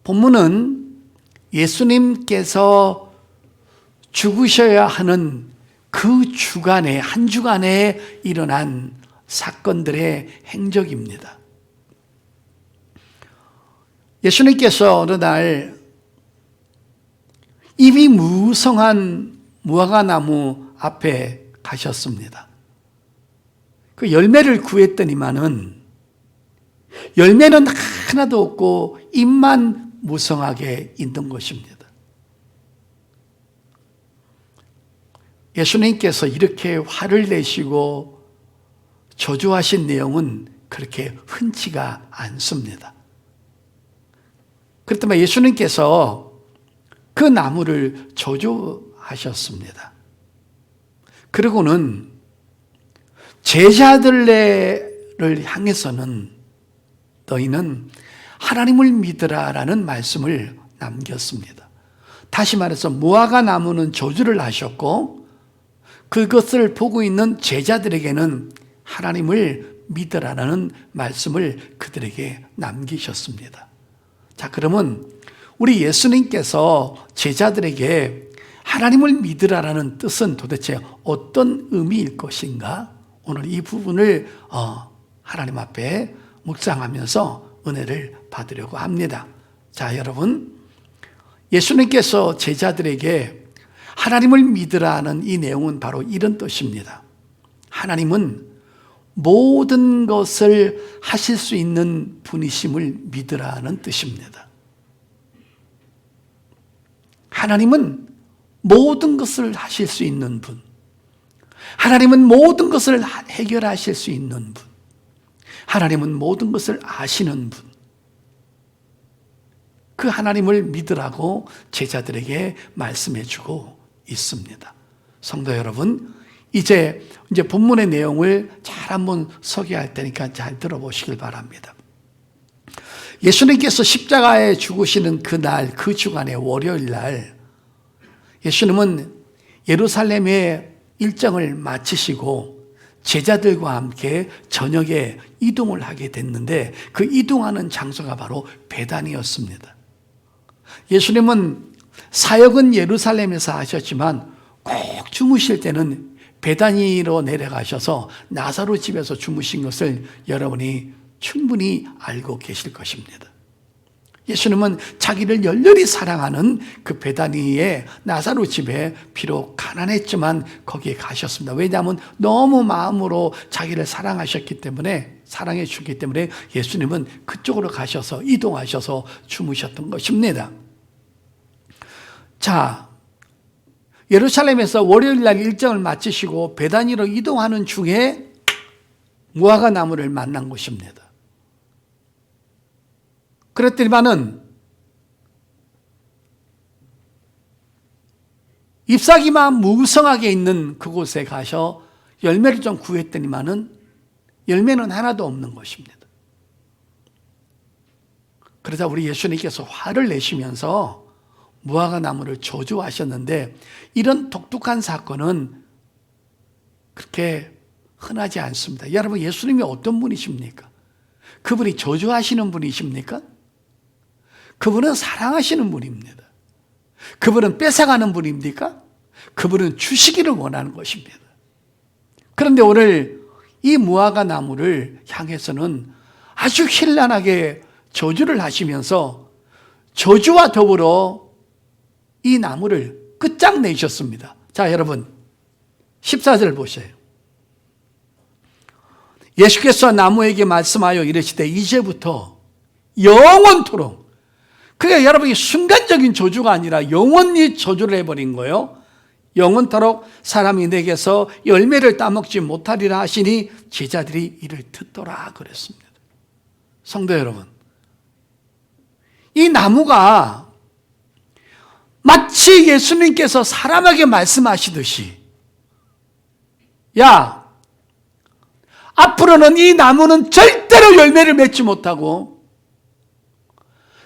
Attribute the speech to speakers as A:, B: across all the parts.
A: 본문은 예수님께서 죽으셔야 하는 그 주간에, 한 주간에 일어난 사건들의 행적입니다. 예수님께서 어느 날 입이 무성한 무화과나무 앞에 가셨습니다. 그 열매를 구했더니만은 열매는 하나도 없고 잎만 무성하게 있는 것입니다. 예수님께서 이렇게 화를 내시고 저주하신 내용은 그렇게 흔치가 않습니다. 그렇다면 예수님께서 그 나무를 저주하셨습니다. 그리고는 제자들을 향해서는 너희는 하나님을 믿으라라는 말씀을 남겼습니다. 다시 말해서 무화과 나무는 저주를 하셨고 그것을 보고 있는 제자들에게는 하나님을 믿으라라는 말씀을 그들에게 남기셨습니다. 자, 그러면 우리 예수님께서 제자들에게 하나님을 믿으라라는 뜻은 도대체 어떤 의미일 것인가? 오늘 이 부분을 하나님 앞에 묵상하면서 은혜를 받으려고 합니다. 자, 여러분, 예수님께서 제자들에게 하나님을 믿으라는 이 내용은 바로 이런 뜻입니다. 하나님은 모든 것을 하실 수 있는 분이심을 믿으라는 뜻입니다. 하나님은 모든 것을 하실 수 있는 분, 하나님은 모든 것을 해결하실 수 있는 분, 하나님은 모든 것을 아시는 분, 그 하나님을 믿으라고 제자들에게 말씀해주고 있습니다. 성도 여러분, 이제 본문의 내용을 잘 한번 소개할 테니까 잘 들어보시길 바랍니다. 예수님께서 십자가에 죽으시는 그날, 그 주간의 월요일 날, 예수님은 예루살렘의 일정을 마치시고 제자들과 함께 저녁에 이동을 하게 됐는데 그 이동하는 장소가 바로 베단이었습니다. 예수님은 사역은 예루살렘에서 하셨지만 꼭 주무실 때는 베다니로 내려가셔서 나사로 집에서 주무신 것을 여러분이 충분히 알고 계실 것입니다. 예수님은 자기를 열렬히 사랑하는 그 베다니의 나사로 집에 비록 가난했지만 거기에 가셨습니다. 왜냐하면 너무 마음으로 자기를 사랑하셨기 때문에, 사랑해 주기 때문에 예수님은 그쪽으로 가셔서 이동하셔서 주무셨던 것입니다. 자, 예루살렘에서 월요일날 일정을 마치시고 베다니로 이동하는 중에 무화과 나무를 만난 것입니다. 그랬더니만은 잎사귀만 무성하게 있는 그곳에 가서 열매를 좀 구했더니만은 열매는 하나도 없는 것입니다. 그러자 우리 예수님께서 화를 내시면서 무화과 나무를 저주하셨는데 이런 독특한 사건은 그렇게 흔하지 않습니다. 여러분, 예수님이 어떤 분이십니까? 그분이 저주하시는 분이십니까? 그분은 사랑하시는 분입니다. 그분은 뺏어가는 분입니까? 그분은 주시기를 원하는 것입니다. 그런데 오늘 이 무화과 나무를 향해서는 아주 현란하게 저주를 하시면서 저주와 더불어 이 나무를 끝장내셨습니다. 자, 여러분 14절 보세요. 예수께서 나무에게 말씀하여 이르시되 이제부터 영원토록, 그러니까 여러분이 순간적인 저주가 아니라 영원히 저주를 해버린 거예요. 영원토록 사람이 내게서 열매를 따먹지 못하리라 하시니 제자들이 이를 듣더라 그랬습니다. 성도 여러분, 이 나무가 마치 예수님께서 사람에게 말씀하시듯이, 야, 앞으로는 이 나무는 절대로 열매를 맺지 못하고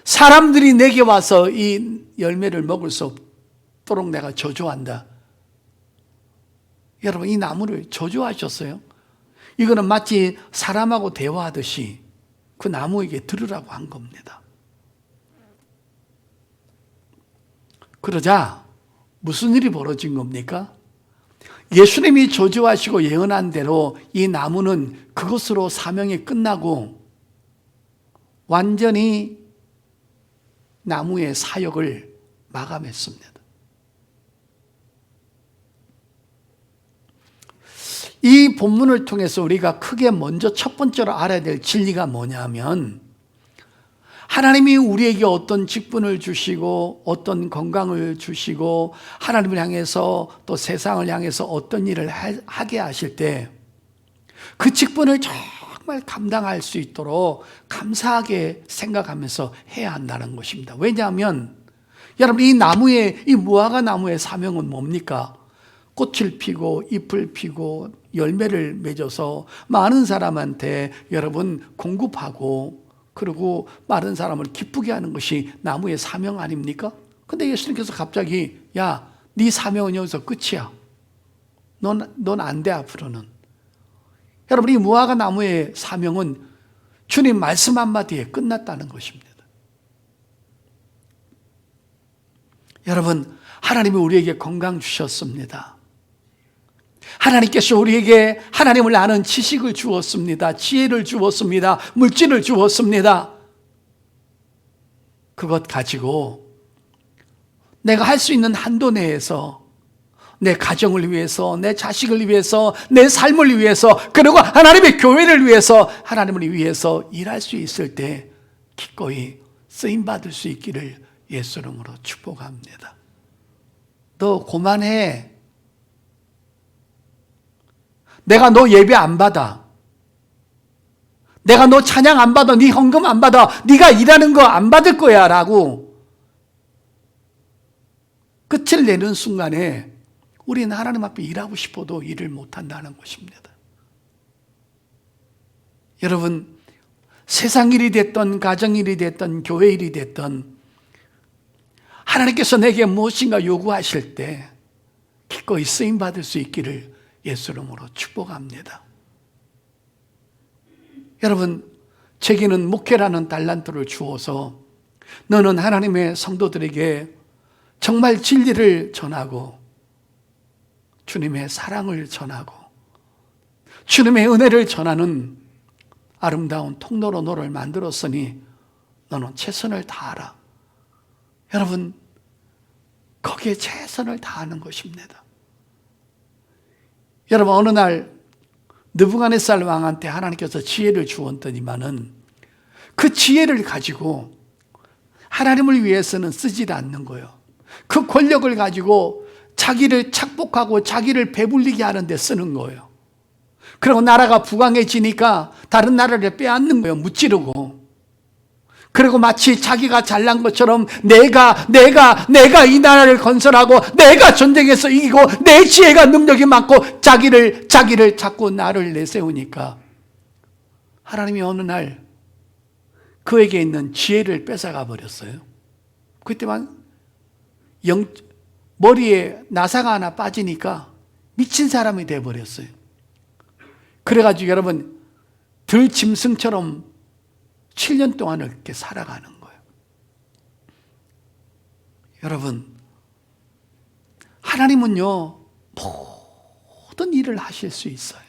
A: 사람들이 내게 와서 이 열매를 먹을 수 없도록 내가 저주한다. 여러분, 이 나무를 저주하셨어요. 이거는 마치 사람하고 대화하듯이 그 나무에게 들으라고 한 겁니다. 그러자 무슨 일이 벌어진 겁니까? 예수님이 저주하시고 예언한 대로 이 나무는 그것으로 사명이 끝나고 완전히 나무의 사역을 마감했습니다. 이 본문을 통해서 우리가 크게 먼저 첫 번째로 알아야 될 진리가 뭐냐면, 하나님이 우리에게 어떤 직분을 주시고 어떤 건강을 주시고 하나님을 향해서 또 세상을 향해서 어떤 일을 하게 하실 때 그 직분을 정말 감당할 수 있도록 감사하게 생각하면서 해야 한다는 것입니다. 왜냐하면 여러분, 이 무화과 나무의 사명은 뭡니까? 꽃을 피고 잎을 피고 열매를 맺어서 많은 사람한테 여러분 공급하고, 그리고 많은 사람을 기쁘게 하는 것이 나무의 사명 아닙니까? 근데 예수님께서 갑자기 야, 네 사명은 여기서 끝이야. 넌 안 돼, 앞으로는. 여러분, 이 무화과 나무의 사명은 주님 말씀 한마디에 끝났다는 것입니다. 여러분, 하나님이 우리에게 건강 주셨습니다. 하나님께서 우리에게 하나님을 아는 지식을 주었습니다. 지혜를 주었습니다. 물질을 주었습니다. 그것 가지고 내가 할 수 있는 한도 내에서 내 가정을 위해서, 내 자식을 위해서, 내 삶을 위해서, 그리고 하나님의 교회를 위해서, 하나님을 위해서 일할 수 있을 때 기꺼이 쓰임받을 수 있기를 예수 이름으로 축복합니다. 너 그만해. 내가 너 예배 안 받아. 내가 너 찬양 안 받아. 네 헌금 안 받아. 네가 일하는 거 안 받을 거야 라고 끝을 내는 순간에 우리는 하나님 앞에 일하고 싶어도 일을 못한다는 것입니다. 여러분, 세상 일이 됐던, 가정 일이 됐던, 교회 일이 됐던, 하나님께서 내게 무엇인가 요구하실 때 기꺼이 쓰임받을 수 있기를 예수 이름으로 축복합니다. 여러분, 제게는 목회라는 달란트를 주어서 너는 하나님의 성도들에게 정말 진리를 전하고 주님의 사랑을 전하고 주님의 은혜를 전하는 아름다운 통로로 너를 만들었으니 너는 최선을 다하라. 여러분, 거기에 최선을 다하는 것입니다. 여러분, 어느 날 느부갓네살 왕한테 하나님께서 지혜를 주었더니만은 그 지혜를 가지고 하나님을 위해서는 쓰지 않는 거예요. 그 권력을 가지고 자기를 착복하고 자기를 배불리게 하는 데 쓰는 거예요. 그리고 나라가 부강해지니까 다른 나라를 빼앗는 거예요. 무찌르고. 그리고 마치 자기가 잘난 것처럼 내가 이 나라를 건설하고 내가 전쟁에서 이기고 내 지혜가 능력이 많고 자기를 자꾸 나를 내세우니까 하나님이 어느 날 그에게 있는 지혜를 뺏어가 버렸어요. 그때만 머리에 나사가 하나 빠지니까 미친 사람이 되어버렸어요. 그래가지고 여러분, 들짐승처럼 7년 동안을 이렇게 살아가는 거예요. 여러분, 하나님은요, 모든 일을 하실 수 있어요.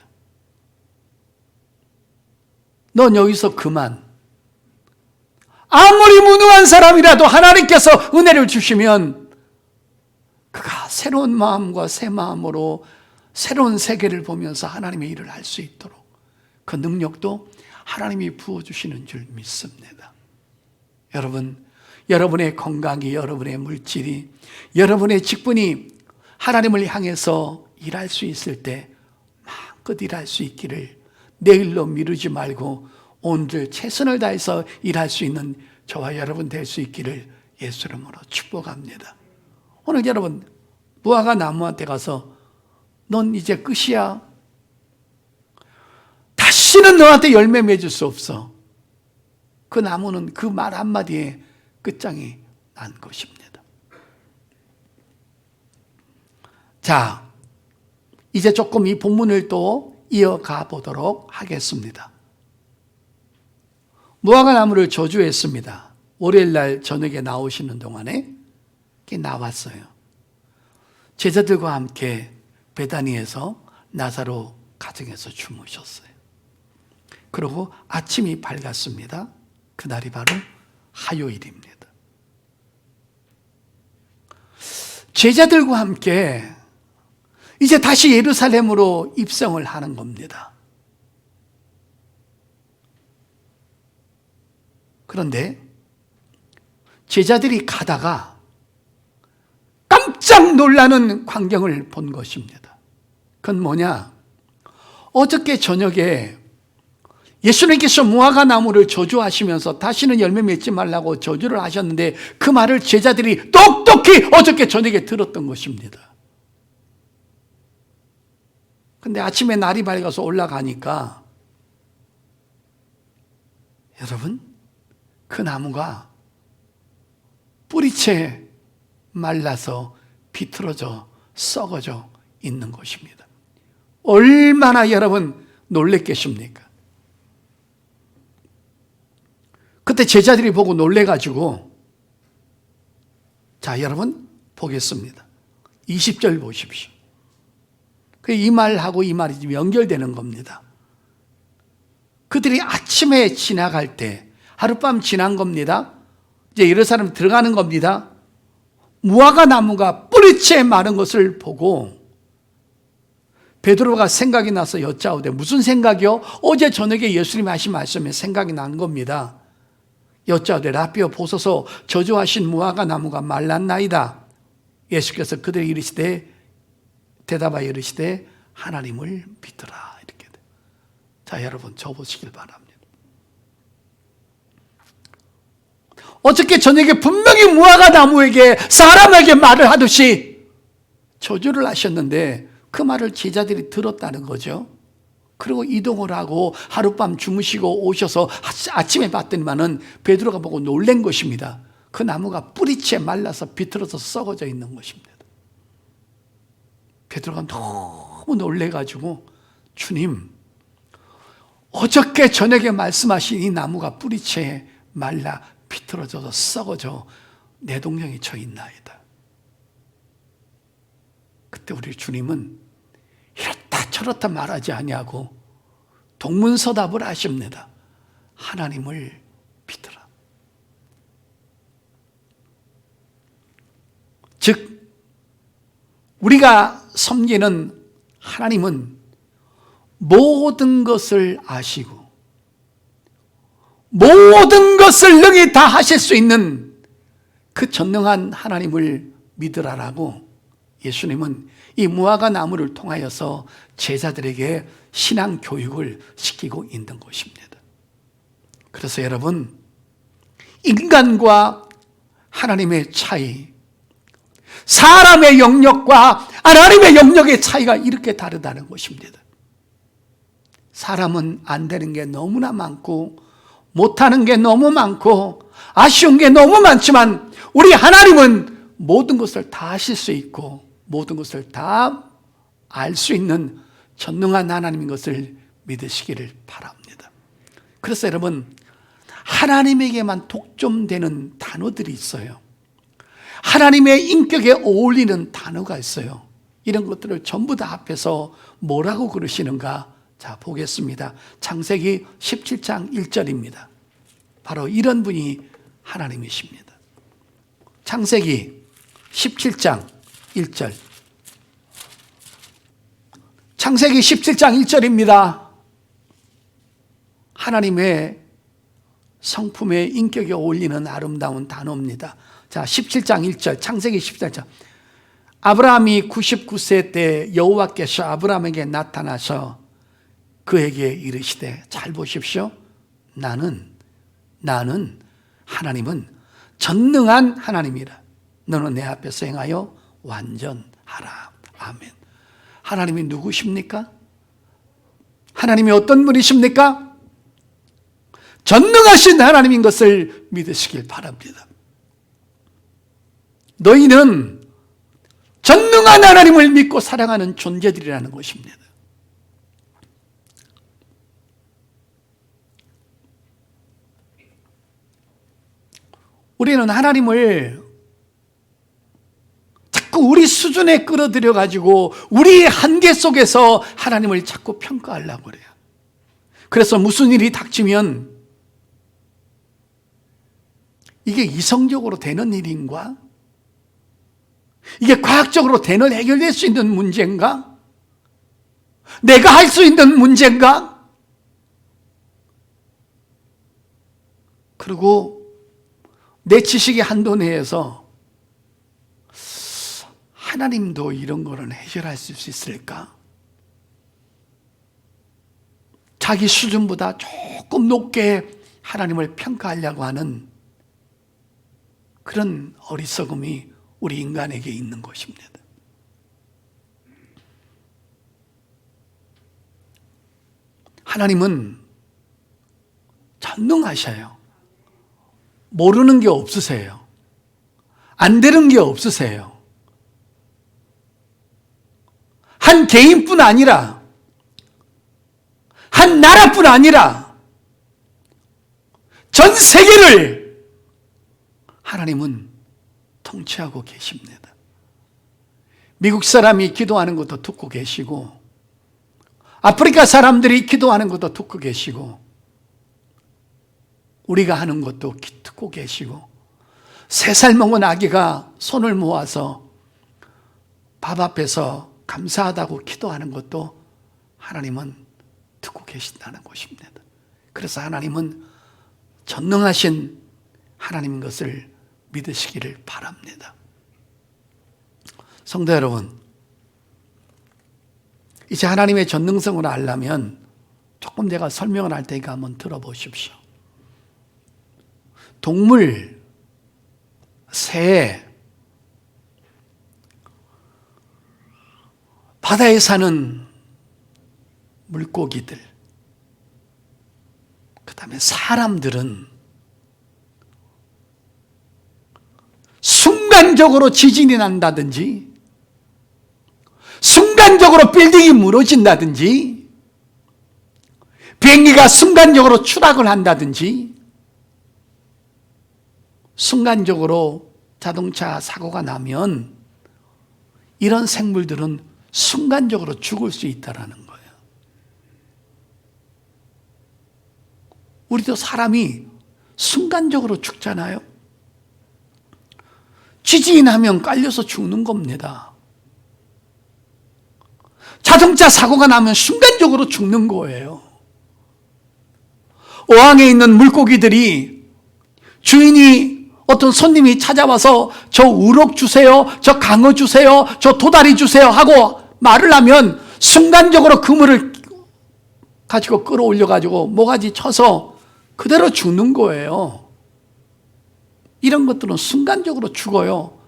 A: 넌 여기서 그만. 아무리 무능한 사람이라도 하나님께서 은혜를 주시면 그가 새로운 마음과 새 마음으로 새로운 세계를 보면서 하나님의 일을 할 수 있도록 그 능력도 하나님이 부어주시는 줄 믿습니다. 여러분, 여러분의 건강이, 여러분의 물질이, 여러분의 직분이 하나님을 향해서 일할 수 있을 때 마음껏 일할 수 있기를, 내일로 미루지 말고 오늘 최선을 다해서 일할 수 있는 저와 여러분 될 수 있기를 예수 이름으로 축복합니다. 오늘 여러분, 무화과 나무한테 가서 넌 이제 끝이야. 다시는 너한테 열매 맺을 수 없어. 그 나무는 그 말 한마디에 끝장이 난 것입니다. 자, 이제 조금 이 본문을 또 이어가 보도록 하겠습니다. 무화과 나무를 저주했습니다. 월요일 날 저녁에 나오시는 동안에 나왔어요. 제자들과 함께 베다니에서 나사로 가정에서 주무셨어요. 그리고 아침이 밝았습니다. 그날이 바로 화요일입니다. 제자들과 함께 이제 다시 예루살렘으로 입성을 하는 겁니다. 그런데 제자들이 가다가 깜짝 놀라는 광경을 본 것입니다. 그건 뭐냐? 어저께 저녁에 예수님께서 무화과 나무를 저주하시면서 다시는 열매 맺지 말라고 저주를 하셨는데 그 말을 제자들이 똑똑히 어저께 저녁에 들었던 것입니다. 근데 아침에 날이 밝아서 올라가니까 여러분, 그 나무가 뿌리채 말라서 비틀어져 썩어져 있는 것입니다. 얼마나 여러분 놀랬겠습니까? 그때 제자들이 보고 놀래가지고, 자, 여러분 보겠습니다. 20절 보십시오. 이 말하고 이 말이 지금 연결되는 겁니다. 그들이 아침에 지나갈 때, 하룻밤 지난 겁니다. 이제 예루살렘 들어가는 겁니다. 무화과 나무가 뿌리채 마른 것을 보고 베드로가 생각이 나서 여짜오되, 무슨 생각이요? 어제 저녁에 예수님이 하신 말씀에 생각이 난 겁니다. 여짜오되, 라삐어 보소서, 저주하신 무화과 나무가 말랐나이다. 예수께서 그들이 이르시되, 대답하여 이르시되, 하나님을 믿으라. 이렇게 돼. 자, 여러분 저 보시길 바랍니다. 어저께 저녁에 분명히 무화과 나무에게, 사람에게 말을 하듯이 저주를 하셨는데 그 말을 제자들이 들었다는 거죠. 그리고 이동을 하고 하룻밤 주무시고 오셔서 아침에 봤더니만은 베드로가 보고 놀란 것입니다. 그 나무가 뿌리채 말라서 비틀어서 썩어져 있는 것입니다. 베드로가 너무 놀래가지고, 주님, 어저께 저녁에 말씀하신 이 나무가 뿌리채 말라 비틀어져서 썩어져 내 동령이 쳐 있나이다. 그때 우리 주님은 이렇다 저렇다 말하지 아니하고 동문서답을 하십니다. 하나님을 믿으라. 즉 우리가 섬기는 하나님은 모든 것을 아시고 모든 것을 능히 다 하실 수 있는 그 전능한 하나님을 믿으라라고 예수님은 이 무화과 나무를 통하여서 제자들에게 신앙 교육을 시키고 있는 것입니다. 그래서 여러분, 인간과 하나님의 차이, 사람의 영역과 하나님의 영역의 차이가 이렇게 다르다는 것입니다. 사람은 안 되는 게 너무나 많고 못하는 게 너무 많고 아쉬운 게 너무 많지만 우리 하나님은 모든 것을 다 하실 수 있고 모든 것을 다 알 수 있는 전능한 하나님인 것을 믿으시기를 바랍니다. 그래서 여러분, 하나님에게만 독점되는 단어들이 있어요. 하나님의 인격에 어울리는 단어가 있어요. 이런 것들을 전부 다 합해서 뭐라고 그러시는가? 자, 보겠습니다. 창세기 17장 1절입니다. 바로 이런 분이 하나님이십니다. 창세기 17장 1절. 창세기 17장 1절입니다. 하나님의 성품의 인격에 어울리는 아름다운 단어입니다. 자, 17장 1절, 창세기 17장. 아브라함이 99세 때 여호와께서 아브라함에게 나타나서 그에게 이르시되, 잘 보십시오. 나는 하나님은 전능한 하나님이라. 너는 내 앞에서 행하여 완전하라. 아멘. 하나님이 누구십니까? 하나님이 어떤 분이십니까? 전능하신 하나님인 것을 믿으시길 바랍니다. 너희는 전능한 하나님을 믿고 사랑하는 존재들이라는 것입니다. 우리는 하나님을 자꾸 우리 수준에 끌어들여 가지고 우리의 한계 속에서 하나님을 자꾸 평가하려고 그래요. 그래서 무슨 일이 닥치면 이게 이성적으로 되는 일인가? 이게 과학적으로 해결될 수 있는 문제인가? 내가 할 수 있는 문제인가? 그리고 내 지식의 한도 내에서 하나님도 이런 거는 해결할 수 있을까? 자기 수준보다 조금 높게 하나님을 평가하려고 하는 그런 어리석음이 우리 인간에게 있는 것입니다. 하나님은 전능하셔요. 모르는 게 없으세요. 안 되는 게 없으세요. 한 개인뿐 아니라, 한 나라뿐 아니라 전 세계를 하나님은 통치하고 계십니다. 미국 사람이 기도하는 것도 듣고 계시고, 아프리카 사람들이 기도하는 것도 듣고 계시고, 우리가 하는 것도 듣고 계시고, 3살 먹은 아기가 손을 모아서 밥 앞에서 감사하다고 기도하는 것도 하나님은 듣고 계신다는 것입니다. 그래서 하나님은 전능하신 하나님인 것을 믿으시기를 바랍니다. 성도 여러분, 이제 하나님의 전능성을 알려면 조금 제가 설명을 할 테니까 한번 들어보십시오. 동물, 새, 바다에 사는 물고기들, 그 다음에 사람들은 순간적으로 지진이 난다든지, 순간적으로 빌딩이 무너진다든지, 비행기가 순간적으로 추락을 한다든지, 순간적으로 자동차 사고가 나면 이런 생물들은 순간적으로 죽을 수 있다는 거예요. 우리도 사람이 순간적으로 죽잖아요. 지진이 나면 깔려서 죽는 겁니다. 자동차 사고가 나면 순간적으로 죽는 거예요. 어항에 있는 물고기들이 주인이 어떤 손님이 찾아와서 저 우럭 주세요, 저 강어 주세요, 저 도다리 주세요 하고 말을 하면 순간적으로 그물을 가지고 끌어올려 가지고 모가지 쳐서 그대로 죽는 거예요. 이런 것들은 순간적으로 죽어요.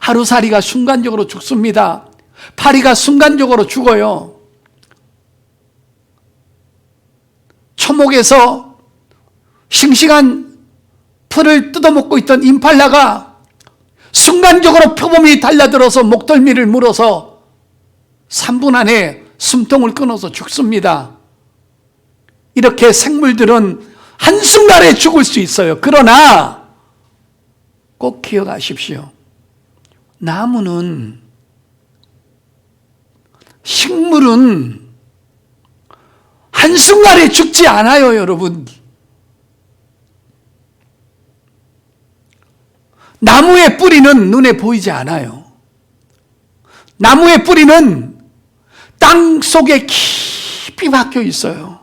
A: 하루살이가 순간적으로 죽습니다. 파리가 순간적으로 죽어요. 초목에서 싱싱한 풀을 뜯어먹고 있던 임팔라가 순간적으로 표범이 달려들어서 목덜미를 물어서 3분 안에 숨통을 끊어서 죽습니다. 이렇게 생물들은 한순간에 죽을 수 있어요. 그러나 꼭 기억하십시오. 나무는, 식물은 한순간에 죽지 않아요, 여러분. 나무의 뿌리는 눈에 보이지 않아요. 나무의 뿌리는 땅 속에 깊이 박혀 있어요.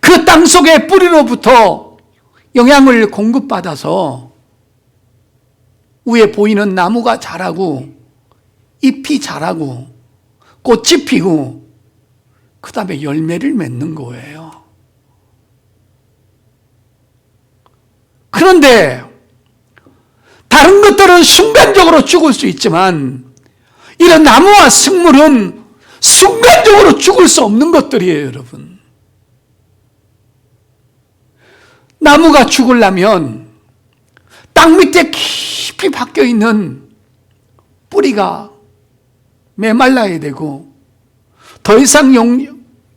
A: 그 땅 속의 뿌리로부터 영양을 공급받아서 위에 보이는 나무가 자라고, 잎이 자라고, 꽃이 피고, 그 다음에 열매를 맺는 거예요. 그런데 다른 것들은 순간적으로 죽을 수 있지만 이런 나무와 식물은 순간적으로 죽을 수 없는 것들이에요, 여러분. 나무가 죽으려면 땅 밑에 깊이 박혀 있는 뿌리가 메말라야 되고 더 이상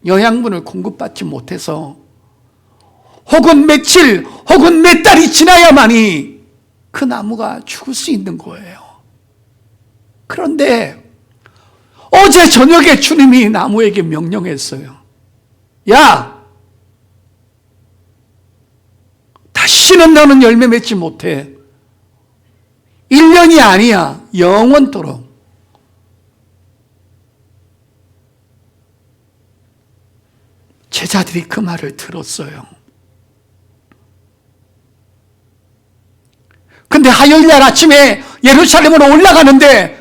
A: 영양분을 공급받지 못해서 혹은 며칠 혹은 몇 달이 지나야만이 그 나무가 죽을 수 있는 거예요. 그런데 어제 저녁에 주님이 나무에게 명령했어요. 야! 다시는 너는 열매 맺지 못해. 1년이 아니야. 영원토록. 제자들이 그 말을 들었어요. 근데 화요일날 아침에 예루살렘으로 올라가는데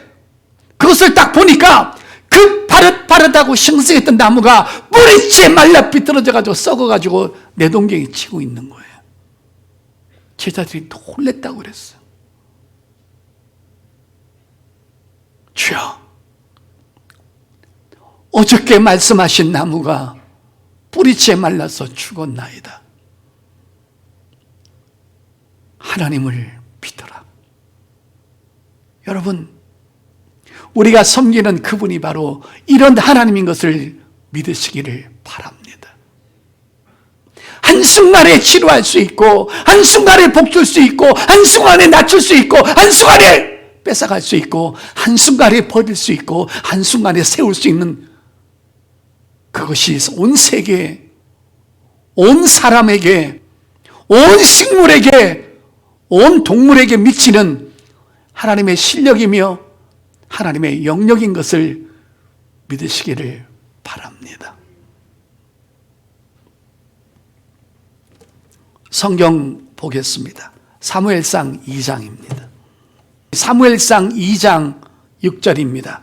A: 그것을 딱 보니까 그 바릇바릇하고 싱싱했던 나무가 뿌리째 말라 비틀어져가지고 썩어가지고 내동경이 치고 있는 거예요. 제자들이 놀랬다고 그랬어요. 주여, 어저께 말씀하신 나무가 뿌리째 말라서 죽었나이다. 하나님을 믿어라. 여러분, 우리가 섬기는 그분이 바로 이런 하나님인 것을 믿으시기를 바랍니다. 한순간에 치료할 수 있고, 한순간에 복줄 수 있고, 한순간에 낮출 수 있고, 한순간에 뺏어갈 수 있고, 한순간에 버릴 수 있고, 한순간에 세울 수 있는, 그것이 온 세계, 온 사람에게, 온 식물에게, 온 동물에게 미치는 하나님의 실력이며 하나님의 영역인 것을 믿으시기를 바랍니다. 성경 보겠습니다. 사무엘상 2장입니다. 사무엘상 2장 6절입니다.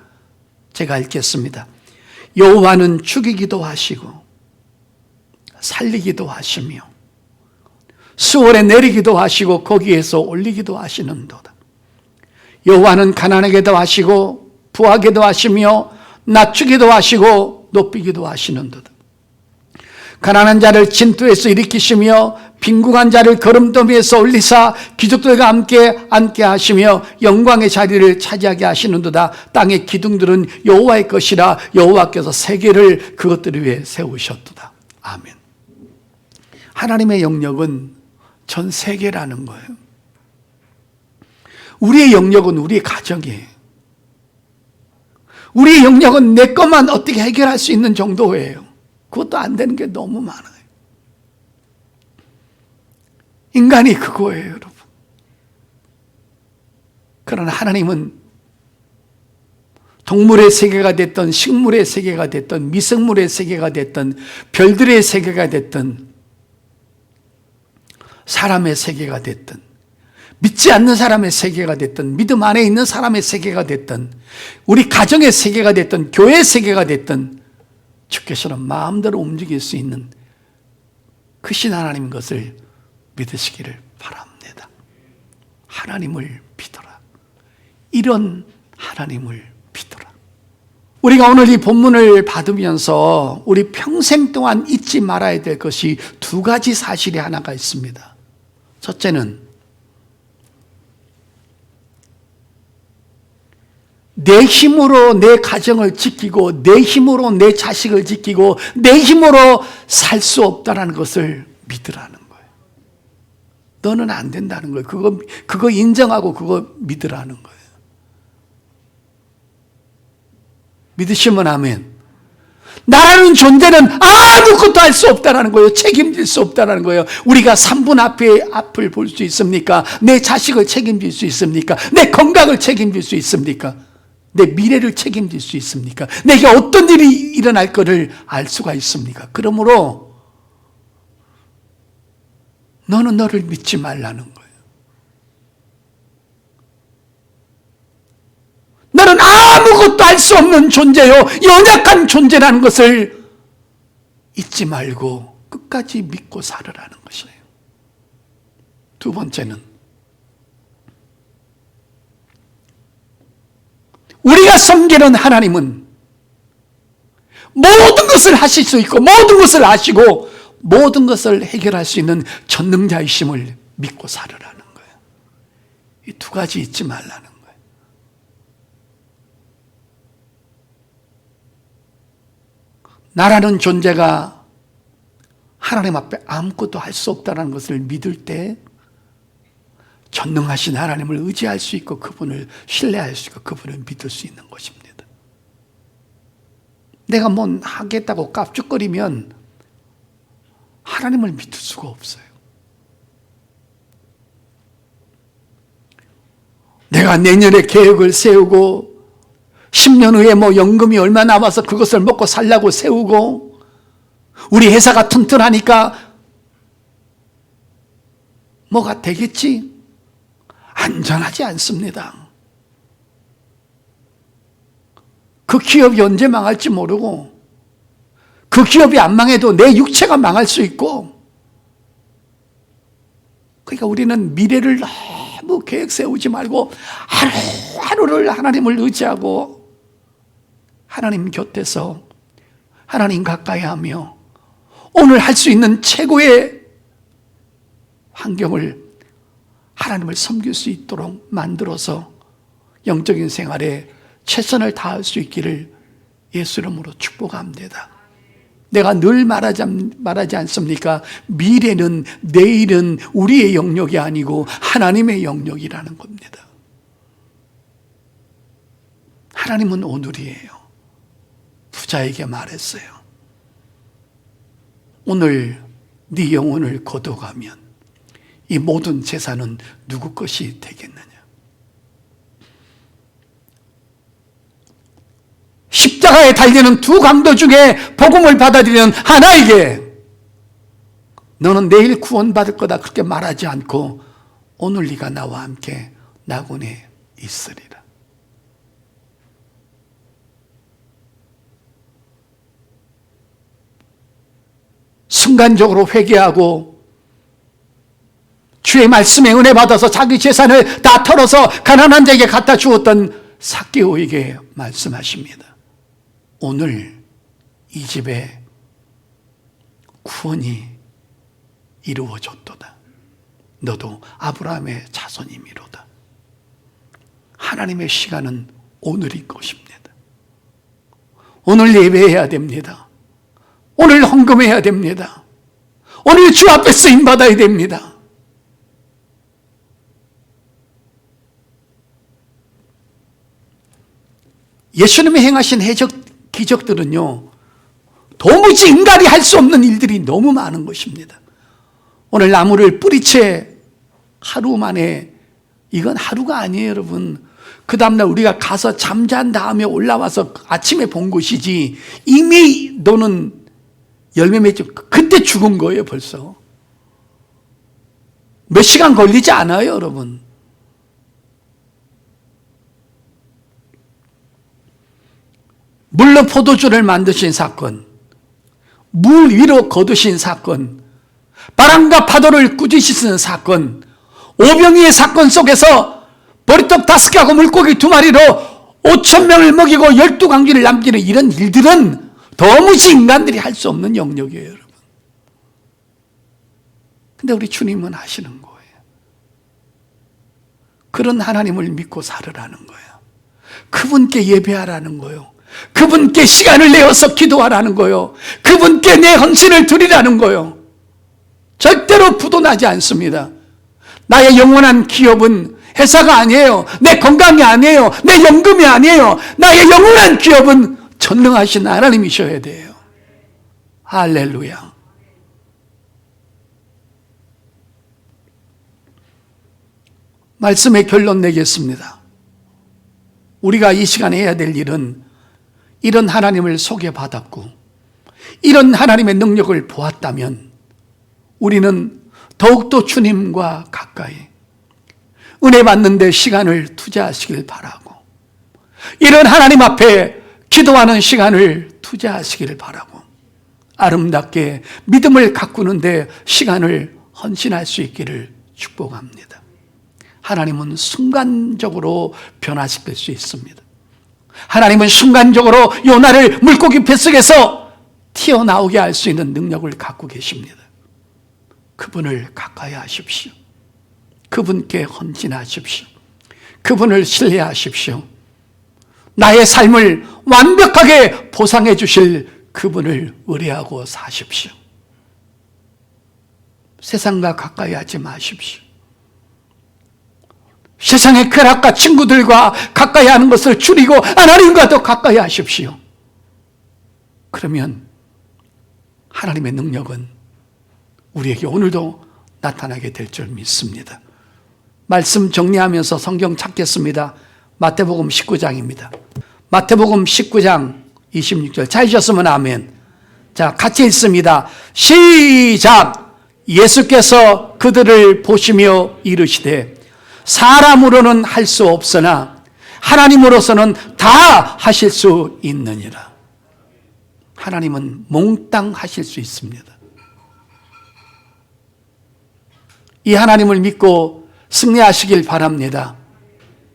A: 제가 읽겠습니다. 여호와는 죽이기도 하시고 살리기도 하시며 수월에 내리기도 하시고 거기에서 올리기도 하시는도다. 여호와는 가난하게도 하시고 부하게도 하시며 낮추기도 하시고 높이기도 하시는도다. 가난한 자를 진토에서 일으키시며 빈궁한 자를 거름더미에서 올리사 귀족들과 함께 앉게 하시며 영광의 자리를 차지하게 하시는도다. 땅의 기둥들은 여호와의 것이라 여호와께서 세계를 그것들을 위해 세우셨도다. 아멘. 하나님의 영역은 전 세계라는 거예요. 우리의 영역은 우리의 가정이에요. 우리의 영역은 내 것만 어떻게 해결할 수 있는 정도예요. 그것도 안 되는 게 너무 많아요. 인간이 그거예요, 여러분. 그러나 하나님은 동물의 세계가 됐든 식물의 세계가 됐든 미생물의 세계가 됐든 별들의 세계가 됐든 사람의 세계가 됐든 믿지 않는 사람의 세계가 됐든 믿음 안에 있는 사람의 세계가 됐든 우리 가정의 세계가 됐든 교회의 세계가 됐든 주께서는 마음대로 움직일 수 있는 크신 하나님인 것을 믿으시기를 바랍니다. 하나님을 믿어라. 이런 하나님을 믿어라. 우리가 오늘 이 본문을 받으면서 우리 평생 동안 잊지 말아야 될 것이 두 가지 사실이 하나가 있습니다. 첫째는 내 힘으로 내 가정을 지키고 내 힘으로 내 자식을 지키고 내 힘으로 살 수 없다는 것을 믿으라는 거예요. 너는 안 된다는 거예요. 그거 인정하고 그거 믿으라는 거예요. 믿으시면 아멘. 나라는 존재는 아무것도 할 수 없다는 거예요. 책임질 수 없다는 거예요. 우리가 3분 앞을 볼 수 있습니까? 내 자식을 책임질 수 있습니까? 내 건강을 책임질 수 있습니까? 내 미래를 책임질 수 있습니까? 내게 어떤 일이 일어날 것을 알 수가 있습니까? 그러므로 너는 너를 믿지 말라는 거예요. 너는 아무것도 할 수 없는 존재요, 연약한 존재라는 것을 잊지 말고 끝까지 믿고 살으라는 것이에요. 두 번째는 우리가 섬기는 하나님은 모든 것을 하실 수 있고 모든 것을 아시고 모든 것을 해결할 수 있는 전능자이심을 믿고 살으라는 거예요. 이 두 가지 잊지 말라는 거예요. 나라는 존재가 하나님 앞에 아무것도 할 수 없다는 것을 믿을 때 전능하신 하나님을 의지할 수 있고 그분을 신뢰할 수 있고 그분을 믿을 수 있는 것입니다. 내가 뭐 하겠다고 깝죽거리면 하나님을 믿을 수가 없어요. 내가 내년에 계획을 세우고 10년 후에 뭐 연금이 얼마 남아서 그것을 먹고 살라고 세우고 우리 회사가 튼튼하니까 뭐가 되겠지? 안전하지 않습니다. 그 기업이 언제 망할지 모르고 그 기업이 안 망해도 내 육체가 망할 수 있고, 그러니까 우리는 미래를 너무 계획 세우지 말고 하루하루를 하나님을 의지하고 하나님 곁에서 하나님 가까이 하며 오늘 할 수 있는 최고의 환경을 하나님을 섬길 수 있도록 만들어서 영적인 생활에 최선을 다할 수 있기를 예수 이름으로 축복합니다. 내가 늘 말하지 않습니까? 미래는, 내일은 우리의 영역이 아니고 하나님의 영역이라는 겁니다. 하나님은 오늘이에요. 부자에게 말했어요. 오늘 네 영혼을 거둬가면 이 모든 재산은 누구 것이 되겠느냐? 십자가에 달리는 두 강도 중에 복음을 받아들이는 하나에게 너는 내일 구원받을 거다 그렇게 말하지 않고 오늘 네가 나와 함께 낙원에 있으리라. 순간적으로 회개하고 주의 말씀에 은혜 받아서 자기 재산을 다 털어서 가난한 자에게 갖다 주었던 삭개오에게 말씀하십니다. 오늘 이 집에 구원이 이루어졌도다. 너도 아브라함의 자손이미로다. 하나님의 시간은 오늘일 것입니다. 오늘 예배해야 됩니다. 오늘 헌금해야 됩니다. 오늘 주 앞에 쓰임받아야 됩니다. 예수님이 행하신 기적들은요, 도무지 인간이 할 수 없는 일들이 너무 많은 것입니다. 오늘 나무를 뿌리채 하루 만에, 이건 하루가 아니에요, 여러분. 그 다음날 우리가 가서 잠잔 다음에 올라와서 아침에 본 것이지, 이미 너는 열매 맺지, 그때 죽은 거예요, 벌써. 몇 시간 걸리지 않아요, 여러분. 물로 포도주를 만드신 사건, 물 위로 거두신 사건, 바람과 파도를 꾸짖으시는 사건, 오병이의 사건 속에서 머리떡 5개하고 물고기 2마리로 5,000명을 먹이고 12광주를 남기는 이런 일들은 도무지 인간들이 할 수 없는 영역이에요, 여러분. 근데 우리 주님은 하시는 거예요. 그런 하나님을 믿고 살으라는 거예요. 그분께 예배하라는 거예요. 그분께 시간을 내어서 기도하라는 거예요. 그분께 내 헌신을 드리라는 거예요. 절대로 부도나지 않습니다. 나의 영원한 기업은 회사가 아니에요. 내 건강이 아니에요. 내 연금이 아니에요. 나의 영원한 기업은 전능하신 하나님이셔야 돼요. 할렐루야. 말씀의 결론 내겠습니다. 우리가 이 시간에 해야 될 일은 이런 하나님을 소개받았고 이런 하나님의 능력을 보았다면 우리는 더욱더 주님과 가까이 은혜 받는 데 시간을 투자하시길 바라고, 이런 하나님 앞에 기도하는 시간을 투자하시길 바라고, 아름답게 믿음을 가꾸는 데 시간을 헌신할 수 있기를 축복합니다. 하나님은 순간적으로 변화시킬 수 있습니다. 하나님은 순간적으로 요나를 물고기 뱃속에서 튀어나오게 할 수 있는 능력을 갖고 계십니다. 그분을 가까이 하십시오. 그분께 헌신하십시오. 그분을 신뢰하십시오. 나의 삶을 완벽하게 보상해 주실 그분을 의뢰하고 사십시오. 세상과 가까이 하지 마십시오. 세상의 쾌락과 친구들과 가까이 하는 것을 줄이고 하나님과 더 가까이 하십시오. 그러면 하나님의 능력은 우리에게 오늘도 나타나게 될 줄 믿습니다. 말씀 정리하면서 성경 찾겠습니다. 마태복음 19장입니다. 마태복음 19장 26절 찾으셨으면 아멘. 자, 같이 읽습니다. 시작! 예수께서 그들을 보시며 이르시되 사람으로는 할 수 없으나 하나님으로서는 다 하실 수 있느니라. 하나님은 몽땅 하실 수 있습니다. 이 하나님을 믿고 승리하시길 바랍니다.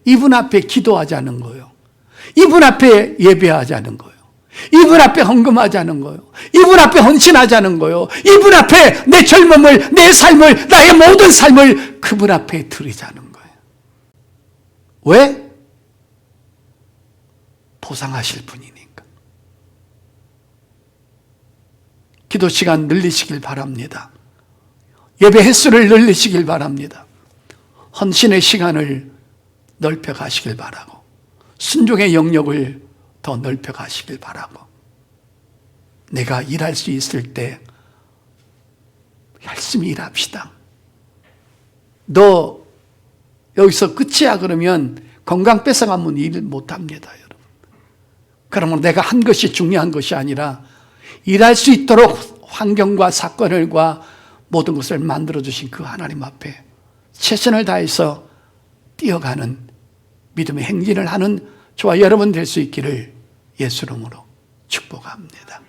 A: 이분 앞에 기도하자는 거예요. 이분 앞에 예배하자는 거예요. 이분 앞에 헌금하자는 거예요. 이분 앞에 헌신하자는 거예요. 이분 앞에 내 젊음을, 내 삶을, 나의 모든 삶을 그분 앞에 드리자는 거예요. 왜? 보상하실 분이니까. 기도 시간 늘리시길 바랍니다. 예배 횟수를 늘리시길 바랍니다. 헌신의 시간을 넓혀 가시길 바라고, 순종의 영역을 더 넓혀 가시길 바라고, 내가 일할 수 있을 때 열심히 일합시다. 너 여기서 끝이야 그러면 건강 뺏어가면 일 못합니다, 여러분. 그러면 내가 한 것이 중요한 것이 아니라 일할 수 있도록 환경과 사건과 모든 것을 만들어주신 그 하나님 앞에 최선을 다해서 뛰어가는 믿음의 행진을 하는 저와 여러분 될 수 있기를 예수 이름으로 축복합니다.